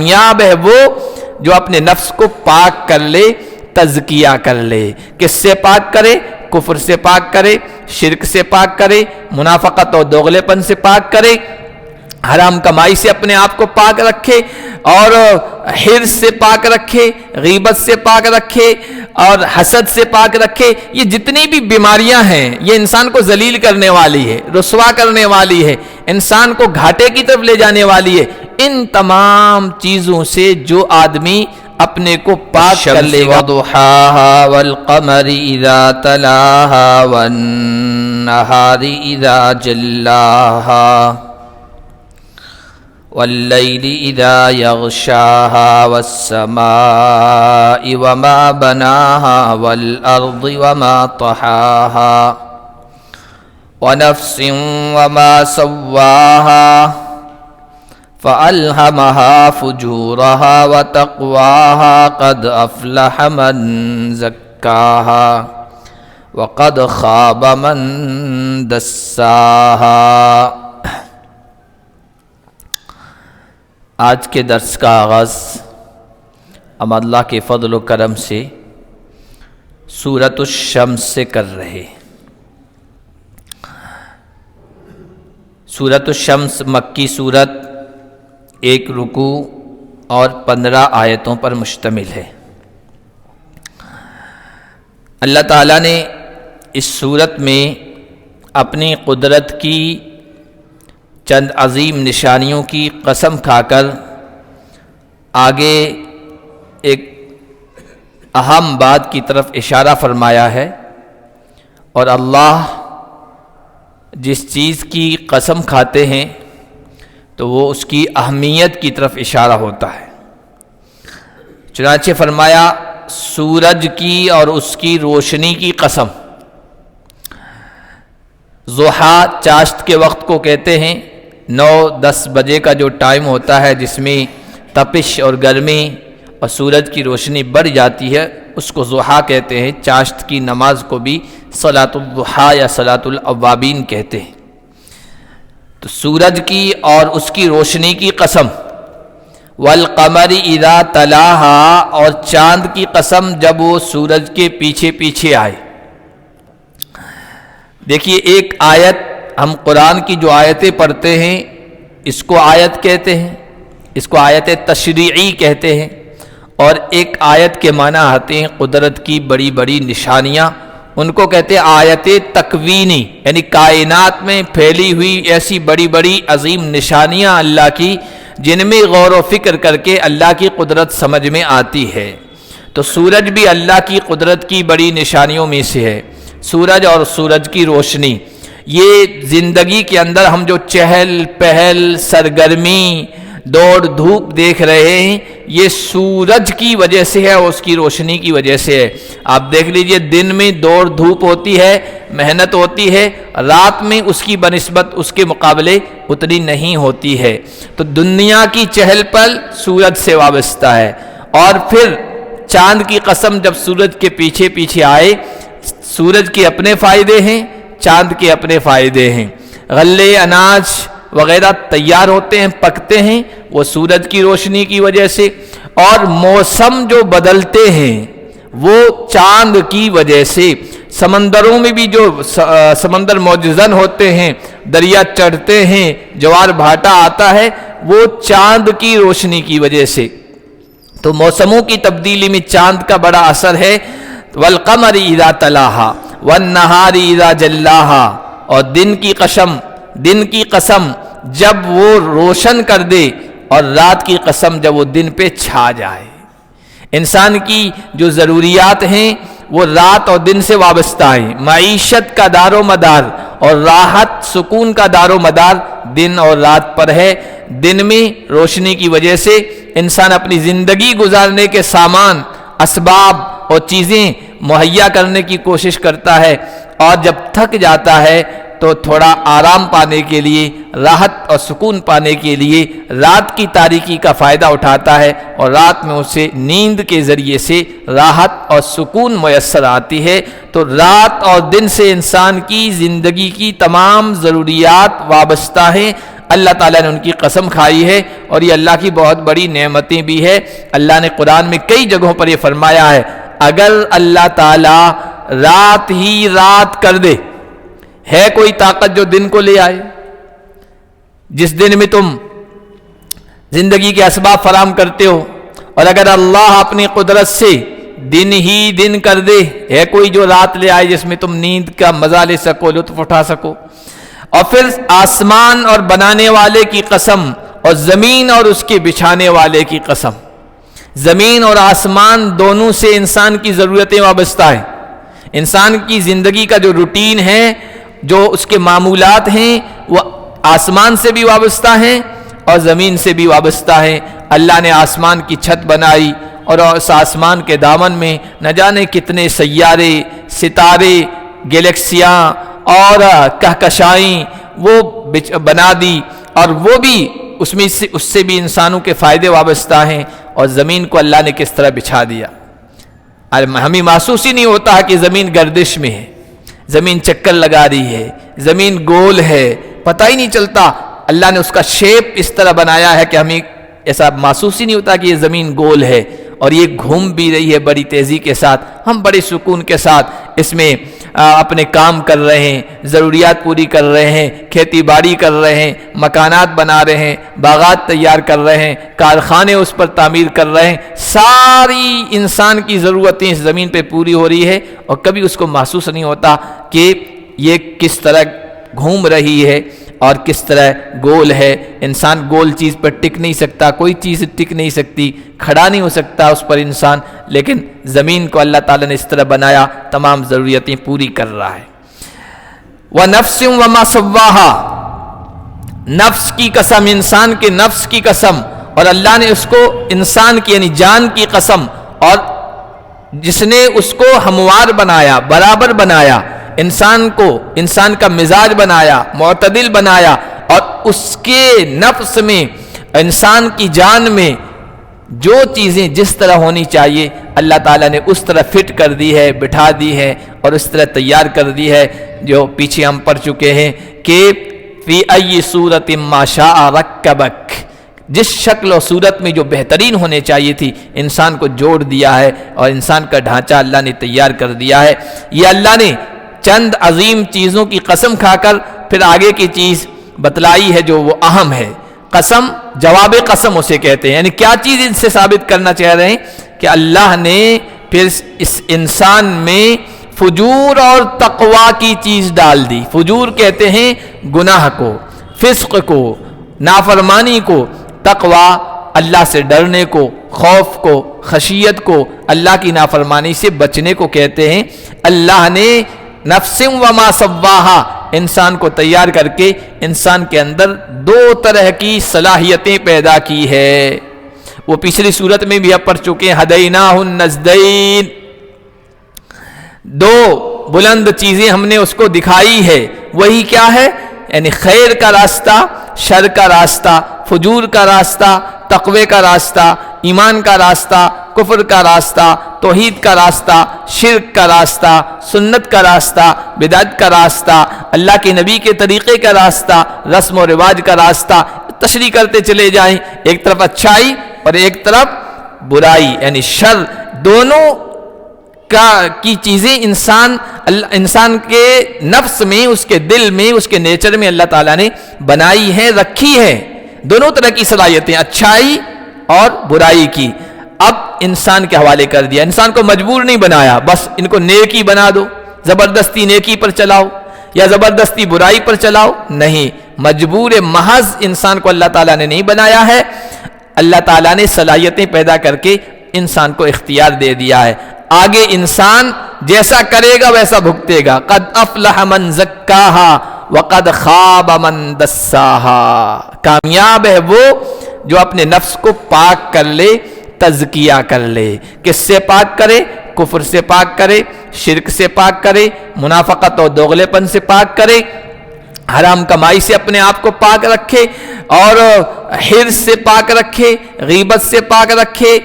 کامیاب ہے وہ جو اپنے نفس کو پاک کر لے، تزکیہ کر لے۔ کس سے پاک کرے؟ کفر سے پاک کرے، شرک سے پاک کرے، منافقت اور دوغلے پن سے پاک کرے، حرام کمائی سے اپنے آپ کو پاک رکھے، اور حرص سے پاک رکھے، غیبت سے پاک رکھے، اور حسد سے پاک رکھے۔ یہ جتنی بھی بیماریاں ہیں یہ انسان کو ذلیل کرنے والی ہے، رسوا کرنے والی ہے، انسان کو گھاٹے کی طرف لے جانے والی ہے۔ ان تمام چیزوں سے جو آدمی اپنے کو پاک کر لے گا، وضحاها والقمر اذا تلاها والنهار اذا جلاها والليل اذا يغشاها والسماء وما بناها والارض وما طحاها ونفس وما سواها فألهمها فجورها وتقواها قد أفلح من زكاها وقد خاب من دساها۔ آج کے درس کا آغاز ہم اللہ کے فضل و کرم سے سورۃ الشمس سے کر رہے۔ سورۃ الشمس مکی سورت، 1 رکوع اور 15 آیتوں پر مشتمل ہے۔ اللہ تعالیٰ نے اس سورت میں اپنی قدرت کی چند عظیم نشانیوں کی قسم کھا کر آگے ایک اہم بات کی طرف اشارہ فرمایا ہے، اور اللہ جس چیز کی قسم کھاتے ہیں تو وہ اس کی اہمیت کی طرف اشارہ ہوتا ہے۔ چنانچہ فرمایا سورج کی اور اس کی روشنی کی قسم۔ ضحیٰ چاشت کے وقت کو کہتے ہیں، 9-10 بجے کا جو ٹائم ہوتا ہے جس میں تپش اور گرمی اور سورج کی روشنی بڑھ جاتی ہے، اس کو ضحیٰ کہتے ہیں۔ چاشت کی نماز کو بھی صلاۃ الضحیٰ یا صلاۃ الاوابین کہتے ہیں۔ تو سورج کی اور اس کی روشنی کی قسم، والقمر اذا تلاہا، اور چاند کی قسم جب وہ سورج کے پیچھے پیچھے آئے۔ دیکھیے ایک آیت، ہم قرآن کی جو آیتیں پڑھتے ہیں اس کو آیت کہتے ہیں، اس کو آیت تشریعی کہتے ہیں، اور ایک آیت کے معنی آتے ہیں قدرت کی بڑی بڑی نشانیاں، ان کو کہتے ہیں آیت تکوینی، یعنی کائنات میں پھیلی ہوئی ایسی بڑی بڑی عظیم نشانیاں اللہ کی، جن میں غور و فکر کر کے اللہ کی قدرت سمجھ میں آتی ہے۔ تو سورج بھی اللہ کی قدرت کی بڑی نشانیوں میں سے ہے۔ سورج اور سورج کی روشنی، یہ زندگی کے اندر ہم جو چہل پہل، سرگرمی، دوڑ دھوپ دیکھ رہے ہیں، یہ سورج کی وجہ سے ہے اور اس کی روشنی کی وجہ سے ہے۔ آپ دیکھ لیجئے دن میں دوڑ دھوپ ہوتی ہے، محنت ہوتی ہے، رات میں اس کی بنسبت اس کے مقابلے اتنی نہیں ہوتی ہے۔ تو دنیا کی چہل پہل سورج سے وابستہ ہے۔ اور پھر چاند کی قسم جب سورج کے پیچھے پیچھے آئے، سورج کے اپنے فائدے ہیں، چاند کے اپنے فائدے ہیں۔ غلے، اناج وغیرہ تیار ہوتے ہیں، پکتے ہیں، وہ سورج کی روشنی کی وجہ سے۔ اور موسم جو بدلتے ہیں وہ چاند کی وجہ سے۔ سمندروں میں بھی جو سمندر موجزن ہوتے ہیں، دریا چڑھتے ہیں، جوار بھاٹا آتا ہے، وہ چاند کی روشنی کی وجہ سے۔ تو موسموں کی تبدیلی میں چاند کا بڑا اثر ہے۔ والقمر اذا تلاہا والنہار اذا جلاہا، اور دن کی قسم جب وہ روشن کر دے، اور رات کی قسم جب وہ دن پہ چھا جائے۔ انسان کی جو ضروریات ہیں وہ رات اور دن سے وابستہ ہیں۔ معیشت کا دار و مدار اور راحت سکون کا دار و مدار دن اور رات پر ہے۔ دن میں روشنی کی وجہ سے انسان اپنی زندگی گزارنے کے سامان، اسباب اور چیزیں مہیا کرنے کی کوشش کرتا ہے، اور جب تھک جاتا ہے تو تھوڑا آرام پانے کے لیے، راحت اور سکون پانے کے لیے رات کی تاریکی کا فائدہ اٹھاتا ہے، اور رات میں اسے نیند کے ذریعے سے راحت اور سکون میسر آتی ہے۔ تو رات اور دن سے انسان کی زندگی کی تمام ضروریات وابستہ ہیں۔ اللہ تعالیٰ نے ان کی قسم کھائی ہے، اور یہ اللہ کی بہت بڑی نعمتیں بھی ہے۔ اللہ نے قرآن میں کئی جگہوں پر یہ فرمایا ہے، اگر اللہ تعالیٰ رات ہی رات کر دے، ہے کوئی طاقت جو دن کو لے آئے؟ جس دن میں تم زندگی کے اسباب فراہم کرتے ہو، اور اگر اللہ اپنی قدرت سے دن ہی دن کر دے، ہے کوئی جو رات لے آئے جس میں تم نیند کا مزہ لے سکو، لطف اٹھا سکو؟ اور پھر آسمان اور بنانے والے کی قسم، اور زمین اور اس کے بچھانے والے کی قسم۔ زمین اور آسمان دونوں سے انسان کی ضرورتیں وابستہ ہیں۔ انسان کی زندگی کا جو روٹین ہے، جو اس کے معمولات ہیں، وہ آسمان سے بھی وابستہ ہیں اور زمین سے بھی وابستہ ہیں۔ اللہ نے آسمان کی چھت بنائی، اور اس آسمان کے دامن میں نہ جانے کتنے سیارے، ستارے، گلیکسیاں اور کہکشائیں وہ بنا دی، اور وہ بھی اس سے بھی انسانوں کے فائدے وابستہ ہیں۔ اور زمین کو اللہ نے کس طرح بچھا دیا، ہمیں محسوس ہی نہیں ہوتا کہ زمین گردش میں ہے، زمین چکر لگا رہی ہے، زمین گول ہے، پتہ ہی نہیں چلتا۔ اللہ نے اس کا شیپ اس طرح بنایا ہے کہ ہمیں ایسا محسوس ہی نہیں ہوتا کہ یہ زمین گول ہے، اور یہ گھوم بھی رہی ہے بڑی تیزی کے ساتھ۔ ہم بڑے سکون کے ساتھ اس میں اپنے کام کر رہے ہیں، ضروریات پوری کر رہے ہیں، کھیتی باڑی کر رہے ہیں، مکانات بنا رہے ہیں، باغات تیار کر رہے ہیں، کارخانے اس پر تعمیر کر رہے ہیں۔ ساری انسان کی ضرورتیں اس زمین پہ پوری ہو رہی ہے، اور کبھی اس کو محسوس نہیں ہوتا کہ یہ کس طرح گھوم رہی ہے اور کس طرح گول ہے۔ انسان گول چیز پر ٹک نہیں سکتا، کوئی چیز ٹک نہیں سکتی، کھڑا نہیں ہو سکتا اس پر انسان، لیکن زمین کو اللہ تعالیٰ نے اس طرح بنایا، تمام ضروریتیں پوری کر رہا ہے۔ وَنَفْسٍ وَمَا سَوَّاهَا، نفس کی قسم، انسان کے نفس کی قسم، اور اللہ نے اس کو انسان کی یعنی جان کی قسم، اور جس نے اس کو ہموار بنایا، برابر بنایا، انسان کو، انسان کا مزاج بنایا، معتدل بنایا، اور اس کے نفس میں، انسان کی جان میں جو چیزیں جس طرح ہونی چاہیے اللہ تعالیٰ نے اس طرح فٹ کر دی ہے، بٹھا دی ہے، اور اس طرح تیار کر دی ہے، جو پیچھے ہم پڑھ چکے ہیں کہ فی ای صورت ما شاء رکبک، جس شکل و صورت میں جو بہترین ہونے چاہیے تھی انسان کو جوڑ دیا ہے، اور انسان کا ڈھانچہ اللہ نے تیار کر دیا ہے۔ یہ اللہ نے چند عظیم چیزوں کی قسم کھا کر پھر آگے کی چیز بتلائی ہے جو وہ اہم ہے۔ قسم، جواب قسم اسے کہتے ہیں، یعنی کیا چیز ان سے ثابت کرنا چاہ رہے ہیں کہ اللہ نے پھر اس انسان میں فجور اور تقوی کی چیز ڈال دی۔ فجور کہتے ہیں گناہ کو، فسق کو، نافرمانی کو، تقوی اللہ سے ڈرنے کو، خوف کو، خشیت کو، اللہ کی نافرمانی سے بچنے کو کہتے ہیں۔ اللہ نے نفس وما سواہا، انسان کو تیار کر کے انسان کے اندر دو طرح کی صلاحیتیں پیدا کی ہے۔ وہ پچھلی صورت میں بھی اب پڑھ چکے ہیں، ہدیناہ النجدین، دو بلند چیزیں ہم نے اس کو دکھائی ہے۔ وہی کیا ہے؟ یعنی خیر کا راستہ، شر کا راستہ، فجور کا راستہ، تقوی کا راستہ، ایمان کا راستہ، کفر کا راستہ، توحید کا راستہ، شرک کا راستہ، سنت کا راستہ، بدعت کا راستہ، اللہ کے نبی کے طریقے کا راستہ، رسم و رواج کا راستہ، تشریح کرتے چلے جائیں۔ ایک طرف اچھائی اور ایک طرف برائی یعنی شر، دونوں کی چیزیں انسان کے نفس میں، اس کے دل میں، اس کے نیچر میں اللہ تعالیٰ نے بنائی ہیں، رکھی ہیں، دونوں طرح کی صلاحیتیں، اچھائی اور برائی کی۔ اب انسان کے حوالے کر دیا، انسان کو مجبور نہیں بنایا بس ان کو نیکی بنا دو، زبردستی نیکی پر چلاؤ یا زبردستی برائی پر چلاؤ، نہیں، مجبور محض انسان کو اللہ تعالیٰ نے نہیں بنایا ہے، اللہ تعالیٰ نے صلاحیتیں پیدا کر کے انسان کو اختیار دے دیا ہے۔ آگے انسان جیسا کرے گا ویسا بھگتے گا۔ قد افلح من زکاہا وقد خاب من دساہا، کامیاب ہے وہ جو اپنے نفس کو پاک کر لے، تزکیہ کر لے۔ کس سے پاک کرے؟ کفر سے پاک کرے، شرک سے پاک کرے، منافقت اور دوغلے پن سے پاک کرے، حرام کمائی سے اپنے آپ کو پاک رکھے، اور حرص سے پاک رکھے، غیبت سے پاک رکھے،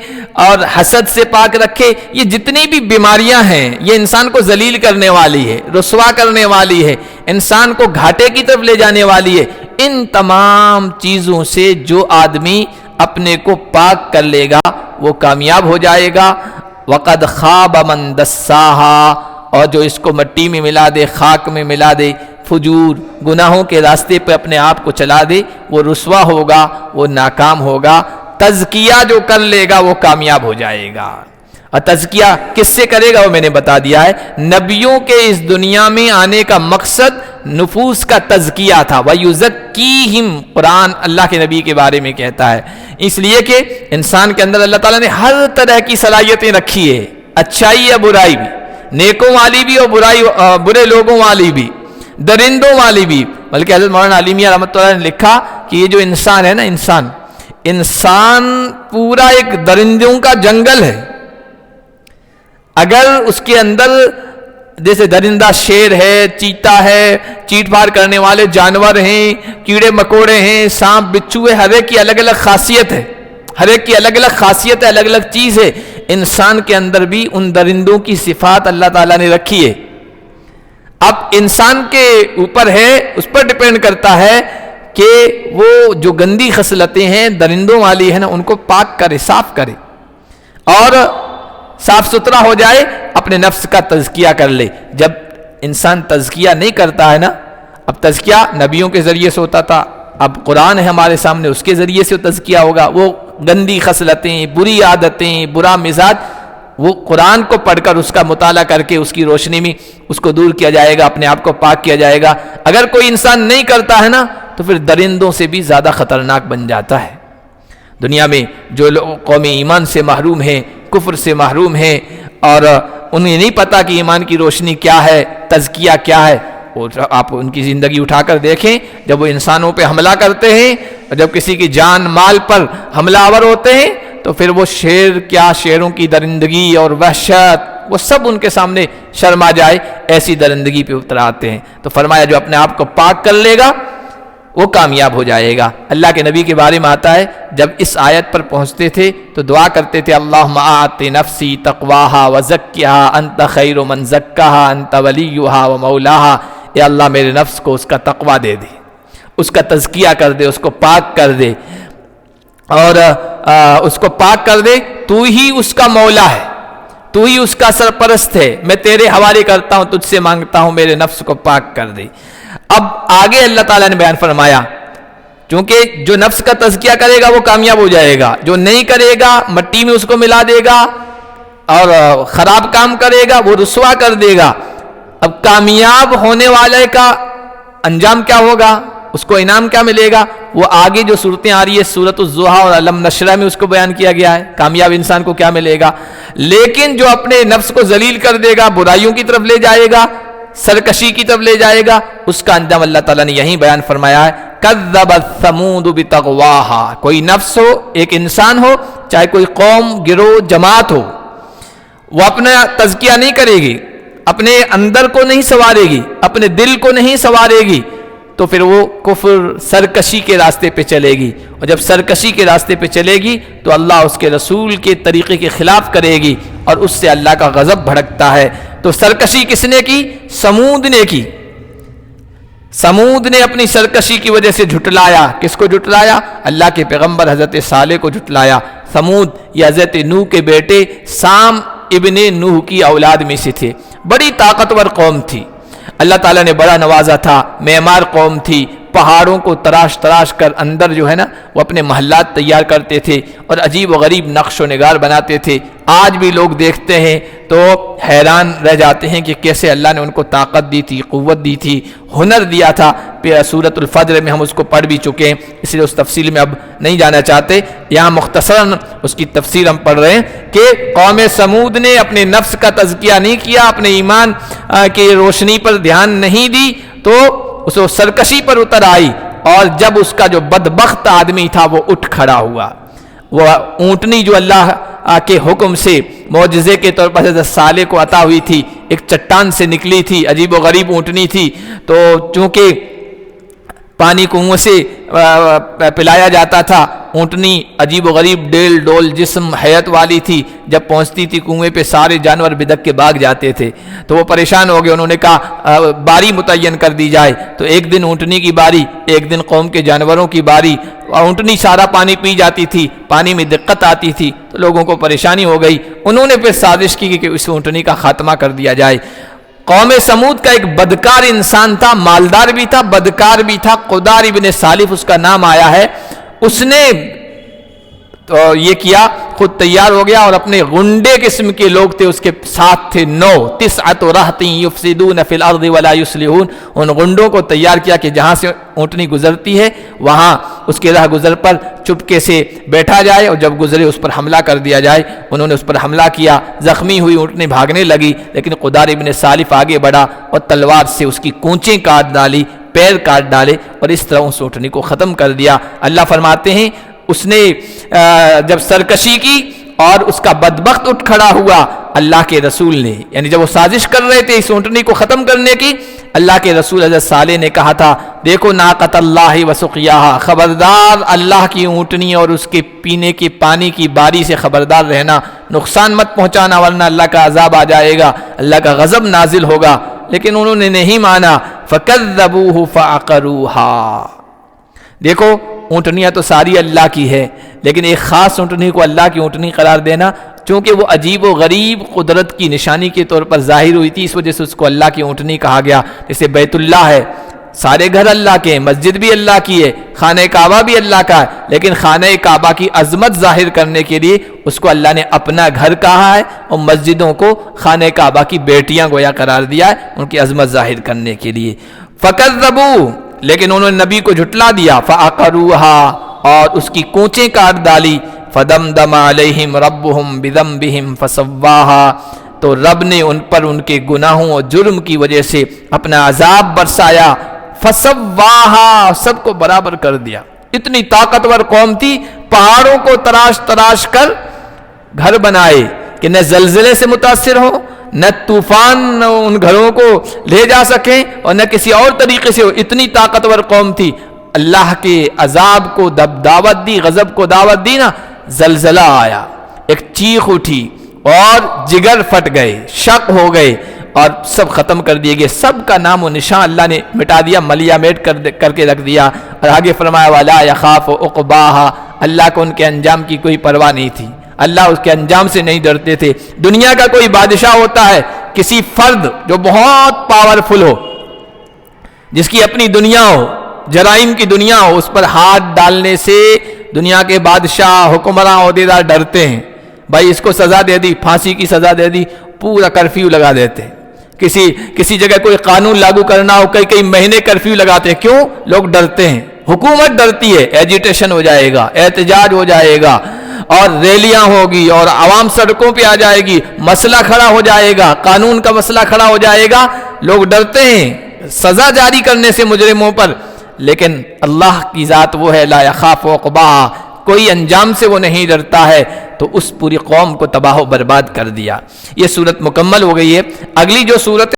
اور حسد سے پاک رکھے۔ یہ جتنی بھی بیماریاں ہیں یہ انسان کو ذلیل کرنے والی ہے، رسوا کرنے والی ہے، انسان کو گھاٹے کی طرف لے جانے والی ہے، ان تمام چیزوں سے جو آدمی اپنے کو پاک کر لے گا وہ کامیاب ہو جائے گا. وقد خاب من دساہا، اور جو اس کو مٹی میں ملا دے، خاک میں ملا دے، فجور گناہوں کے راستے پہ اپنے آپ کو چلا دے، وہ رسوا ہوگا، وہ ناکام ہوگا. تزکیہ جو کر لے گا وہ کامیاب ہو جائے گا. اور تزکیہ کس سے کرے گا وہ میں نے بتا دیا ہے. نبیوں کے اس دنیا میں آنے کا مقصد نفوس کا تزکیہ تھا. وَيُزَكِّيهِمْ، قرآن اللہ کے نبی کے بارے میں کہتا ہے، اس لیے کہ انسان کے اندر اللہ تعالیٰ نے ہر طرح کی صلاحیتیں رکھی ہے، اچھائی یا برائی بھی، نیکوں والی بھی اور برے لوگوں والی بھی، درندوں والی بھی. بلکہ حضرت مولانا علی میاں رحمۃ اللہ نے لکھا کہ یہ جو انسان ہے نا، انسان پورا ایک درندوں کا جنگل ہے. اگر اس کے اندر جیسے درندہ شیر ہے، چیتا ہے، چیٹ پھاڑ کرنے والے جانور ہیں، کیڑے مکوڑے ہیں، سانپ بچھو ہے، ہر ایک کی الگ الگ خاصیت ہے، ہر ایک کی الگ الگ خاصیت ہے، الگ الگ چیز ہے. انسان کے اندر بھی ان درندوں کی صفات اللہ تعالیٰ نے رکھی ہے. اب انسان کے اوپر ہے، اس پر ڈیپینڈ کرتا ہے کہ وہ جو گندی خصلتیں ہیں درندوں والی ہیں نا، ان کو پاک کرے، صاف کرے اور صاف ستھرا ہو جائے، اپنے نفس کا تزکیہ کر لے. جب انسان تزکیہ نہیں کرتا ہے نا، اب تزکیہ نبیوں کے ذریعے سے ہوتا تھا، اب قرآن ہے ہمارے سامنے، اس کے ذریعے سے تزکیہ ہوگا. وہ گندی خصلتیں، بری عادتیں، برا مزاج، وہ قرآن کو پڑھ کر اس کا مطالعہ کر کے اس کی روشنی میں اس کو دور کیا جائے گا، اپنے آپ کو پاک کیا جائے گا. اگر کوئی انسان نہیں کرتا ہے نا تو پھر درندوں سے بھی زیادہ خطرناک بن جاتا ہے. دنیا میں جو لوگ قوم ایمان سے محروم ہیں، کفر سے محروم ہیں، اور انہیں نہیں پتا کہ ایمان کی روشنی کیا ہے، تزکیہ کیا ہے، اور آپ ان کی زندگی اٹھا کر دیکھیں. جب وہ انسانوں پہ حملہ کرتے ہیں اور جب کسی کی جان مال پر حملہ آور ہوتے ہیں تو پھر وہ شیروں کی درندگی اور وحشت وہ سب ان کے سامنے شرما جائے، ایسی درندگی پہ اتر آتے ہیں. تو فرمایا جو اپنے آپ کو پاک کر لے گا وہ کامیاب ہو جائے گا. اللہ کے نبی کے بارے میں آتا ہے جب اس آیت پر پہنچتے تھے تو دعا کرتے تھے، اللہم آت نفسی تقواہا وزکیہا انت خیر من زکاہا انت ولیہا ومولاہا. اے اللہ میرے نفس کو اس کا تقوی دے دے، اس کا تزکیہ کر دے، اس کو پاک کر دے، اور اس کو پاک کر دے. تو ہی اس کا مولا ہے، تو ہی اس کا سرپرست ہے، میں تیرے حوالے کرتا ہوں، تجھ سے مانگتا ہوں میرے نفس کو پاک کر دے. اب آگے اللہ تعالیٰ نے بیان فرمایا چونکہ جو نفس کا تزکیہ کرے گا وہ کامیاب ہو جائے گا، جو نہیں کرے گا مٹی میں اس کو ملا دے گا اور خراب کام کرے گا وہ رسوا کر دے گا. اب کامیاب ہونے والے کا انجام کیا ہوگا، اس کو انعام کیا ملے گا، وہ آگے جو صورتیں آ رہی ہے سورۃ الضحیٰ اور علم نشرہ میں اس کو بیان کیا گیا ہے، کامیاب انسان کو کیا ملے گا. لیکن جو اپنے نفس کو ذلیل کر دے گا، برائیوں کی طرف لے جائے گا، سرکشی کی طرف لے جائے گا، اس کا انجام اللہ تعالیٰ نے یہیں بیان فرمایا ہے. کذبت ثمود بطغواہا. کوئی نفس ہو، ایک انسان ہو، چاہے کوئی قوم، گروہ، جماعت ہو، وہ اپنا تزکیہ نہیں کرے گی، اپنے اندر کو نہیں سنوارے گی، اپنے دل کو نہیں سنوارے گی، تو پھر وہ کفر، سرکشی کے راستے پہ چلے گی. اور جب سرکشی کے راستے پہ چلے گی تو اللہ اس کے رسول کے طریقے کے خلاف کرے گی اور اس سے اللہ کا غضب بھڑکتا ہے. تو سرکشی کس نے کی؟ سمود نے کی. سمود نے اپنی سرکشی کی وجہ سے جھٹلایا. کس کو جھٹلایا؟ اللہ کے پیغمبر حضرت صالح کو جھٹلایا. سمود یہ حضرت نوح کے بیٹے سام ابن نوح کی اولاد میں سے تھے. بڑی طاقتور قوم تھی، اللہ تعالیٰ نے بڑا نوازا تھا، معمار قوم تھی. پہاڑوں کو تراش تراش کر اندر جو ہے نا وہ اپنے محلات تیار کرتے تھے اور عجیب و غریب نقش و نگار بناتے تھے. آج بھی لوگ دیکھتے ہیں تو حیران رہ جاتے ہیں کہ کیسے اللہ نے ان کو طاقت دی تھی، قوت دی تھی، ہنر دیا تھا. سورۃ الفجر میں ہم اس کو پڑھ بھی چکے ہیں، اس لیے اس تفصیل میں اب نہیں جانا چاہتے. یہاں مختصراً اس کی تفسیر ہم پڑھ رہے ہیں کہ قوم سمود نے اپنے نفس کا تزکیہ نہیں کیا، اپنے ایمان کی روشنی پر دھیان نہیں دی تو اس کو سرکشی پر اتر آئی. اور جب اس کا جو بدبخت آدمی تھا وہ اٹھ کھڑا ہوا، وہ اونٹنی جو اللہ کے حکم سے معجزے کے طور پر حضرت صالح کو عطا ہوئی تھی، ایک چٹان سے نکلی تھی، عجیب و غریب اونٹنی تھی. تو چونکہ پانی کنویں سے پلایا جاتا تھا، اونٹنی عجیب و غریب ڈیل ڈول جسم حیت والی تھی، جب پہنچتی تھی کنویں پہ سارے جانور بدک کے بھاگ جاتے تھے، تو وہ پریشان ہو گئے، انہوں نے کہا باری متعین کر دی جائے، تو ایک دن اونٹنی کی باری، ایک دن قوم کے جانوروں کی باری، اونٹنی سارا پانی پی جاتی تھی، پانی میں دقت آتی تھی، تو لوگوں کو پریشانی ہو گئی، انہوں نے پھر سازش کی کہ اس اونٹنی کا خاتمہ کر دیا جائے۔ قوم سمود کا ایک بدکار انسان تھا، مالدار بھی تھا، بدکار بھی تھا، قدار ابن سالف اس کا نام آیا ہے، اس نے تو یہ کیا، خود تیار ہو گیا اور اپنے غنڈے قسم کے لوگ تھے اس کے ساتھ تھے 9 9 رہط یفسدون فی الارض ولا یصلحون، ان غنڈوں کو تیار کیا کہ جہاں سے اونٹنی گزرتی ہے وہاں اس کے راہ گزر پر چپکے سے بیٹھا جائے اور جب گزرے اس پر حملہ کر دیا جائے۔ انہوں نے اس پر حملہ کیا، زخمی ہوئی اونٹنی بھاگنے لگی، لیکن قدار ابن سالف آگے بڑھا اور تلوار سے اس کی کونچیں کاٹ ڈالی، پیر کاٹ ڈالے اور اس طرح اس اونٹنی کو ختم کر دیا۔ اللہ فرماتے ہیں اس نے جب سرکشی کی اور اس کا بدبخت اٹھ کھڑا ہوا، اللہ کے رسول نے، یعنی جب وہ سازش کر رہے تھے اس اونٹنی کو ختم کرنے کی، اللہ کے رسول حضرت صالح نے کہا تھا دیکھو ناقۃ اللہ وسقیاہا، خبردار اللہ کی اونٹنی اور اس کے پینے کے پانی کی باری سے خبردار رہنا، نقصان مت پہنچانا ورنہ اللہ کا عذاب آ جائے گا، اللہ کا غضب نازل ہوگا، لیکن انہوں نے نہیں مانا، فکذبوہ فعقروہا۔ دیکھو اونٹنیاں تو ساری اللہ کی ہے، لیکن ایک خاص اونٹنی کو اللہ کی اونٹنی قرار دینا، چونکہ وہ عجیب و غریب قدرت کی نشانی کے طور پر ظاہر ہوئی تھی، اس وجہ سے اس کو اللہ کی اونٹنی کہا گیا۔ جیسے بیت اللہ ہے، سارے گھر اللہ کے ہیں، مسجد بھی اللہ کی ہے، خانہ کعبہ بھی اللہ کا ہے، لیکن خانہ کعبہ کی عظمت ظاہر کرنے کے لیے اس کو اللہ نے اپنا گھر کہا ہے اور مسجدوں کو خانہ کعبہ کی بیٹیاں گویا قرار دیا ہے ان کی عظمت ظاہر کرنے کے لیے۔ فکذبوا، لیکن انہوں نے نبی کو جھٹلا دیا، فعقروہا، اور اس کی کونچیں کاٹ ڈالی، فدمدم علیہم ربہم بذنبہم فسواہا، تو رب نے ان پر ان کے گناہوں اور جرم کی وجہ سے اپنا عذاب برسایا، فسواہا، سب کو برابر کر دیا۔ اتنی طاقتور قوم تھی، پہاڑوں کو تراش تراش کر گھر بنائے کہ نہ زلزلے سے متاثر ہو، نہ طوفان ان گھروں کو لے جا سکیں اور نہ کسی اور طریقے سے ہو، اتنی طاقتور قوم تھی۔ اللہ کے عذاب کو دعوت دی، غضب کو دعوت دی نا، زلزلہ آیا، ایک چیخ اٹھی اور جگر پھٹ گئے، شق ہو گئے اور سب ختم کر دیے گئے، سب کا نام و نشان اللہ نے مٹا دیا، ملیا میٹ کر کے رکھ دیا۔ اور آگے فرمایا وَلَا يَخَافُ عُقْبَاهَا، اللہ کو ان کے انجام کی کوئی پرواہ نہیں تھی، اللہ اس کے انجام سے نہیں ڈرتے تھے۔ دنیا کا کوئی بادشاہ ہوتا ہے، کسی فرد جو بہت پاورفل ہو، جس کی اپنی دنیا ہو، جرائم کی دنیا ہو، اس پر ہاتھ ڈالنے سے دنیا کے بادشاہ حکمراں عہدیدار ڈرتے ہیں، بھائی اس کو سزا دے دی، پھانسی کی سزا دے دی، پورا کرفیو لگا دیتے ہیں۔ کسی جگہ کوئی قانون لاگو کرنا ہو، کئی مہینے کرفیو لگاتے ہیں، کیوں؟ لوگ ڈرتے ہیں، حکومت ڈرتی ہے، ایجیٹیشن ہو جائے گا، احتجاج ہو جائے گا اور ریلیاں ہوگی اور عوام سڑکوں پہ آ جائے گی، مسئلہ کھڑا ہو جائے گا، قانون کا مسئلہ کھڑا ہو جائے گا، لوگ ڈرتے ہیں سزا جاری کرنے سے مجرموں پر، لیکن اللہ کی ذات وہ ہے لا یخاف عقباہا، کوئی انجام سے وہ نہیں ڈرتا ہے، تو اس پوری قوم کو تباہ و برباد کر دیا۔ یہ صورت مکمل ہو گئی ہے۔ اگلی جو صورت